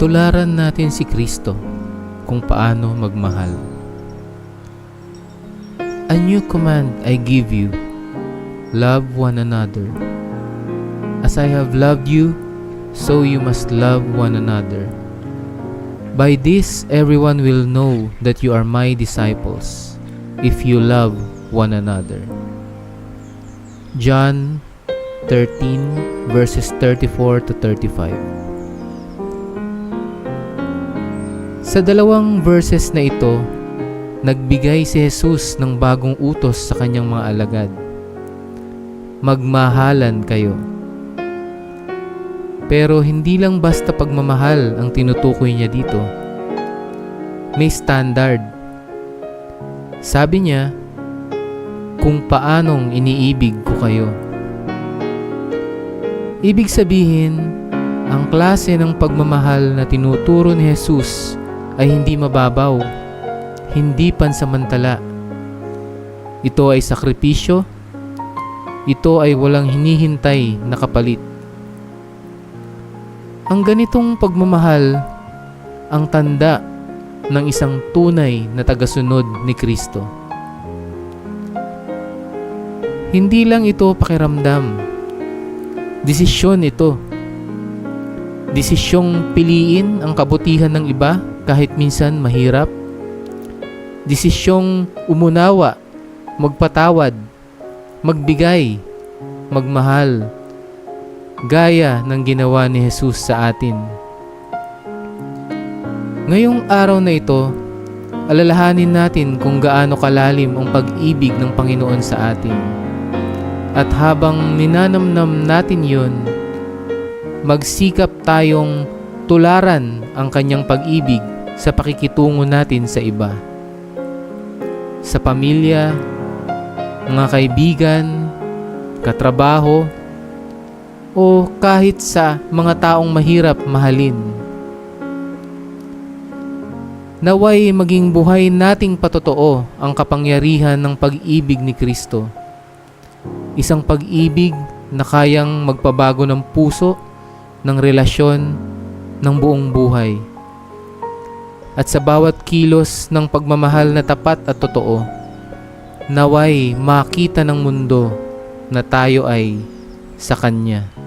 Tularan natin si Kristo kung paano magmahal. A new command I give you, love one another. As I have loved you, so you must love one another. By this everyone will know that you are my disciples, if you love one another. John 13 verses 34 to 35. Sa dalawang verses na ito, nagbigay si Jesus ng bagong utos sa kanyang mga alagad. Magmahalan kayo. Pero hindi lang basta pagmamahal ang tinutukoy niya dito. May standard. Sabi niya, kung paanong iniibig ko kayo. Ibig sabihin, ang klase ng pagmamahal na tinuturo ni Jesus ay hindi mababaw, hindi pansamantala. Ito ay sakripisyo, ito ay walang hinihintay na kapalit. Ang ganitong pagmamahal ang tanda ng isang tunay na tagasunod ni Kristo. Hindi lang ito pakiramdam. Desisyon ito. Desisyong piliin ang kabutihan ng iba kahit minsan mahirap. Desisyong umunawa, magpatawad, magbigay, magmahal, gaya ng ginawa ni Jesus sa atin. Ngayong araw na ito, alalahanin natin kung gaano kalalim ang pag-ibig ng Panginoon sa atin. At habang ninanamnam natin yon, magsikap tayong tularan ang kanyang pag-ibig sa pakikitungo natin sa iba. Sa pamilya, mga kaibigan, katrabaho, o kahit sa mga taong mahirap mahalin. Naway maging buhay nating patotoo ang kapangyarihan ng pag-ibig ni Kristo. Isang pag-ibig na kayang magpabago ng puso, ng relasyon, ng buong buhay. At sa bawat kilos ng pagmamahal na tapat at totoo, naway makita ng mundo na tayo ay sa Kanya.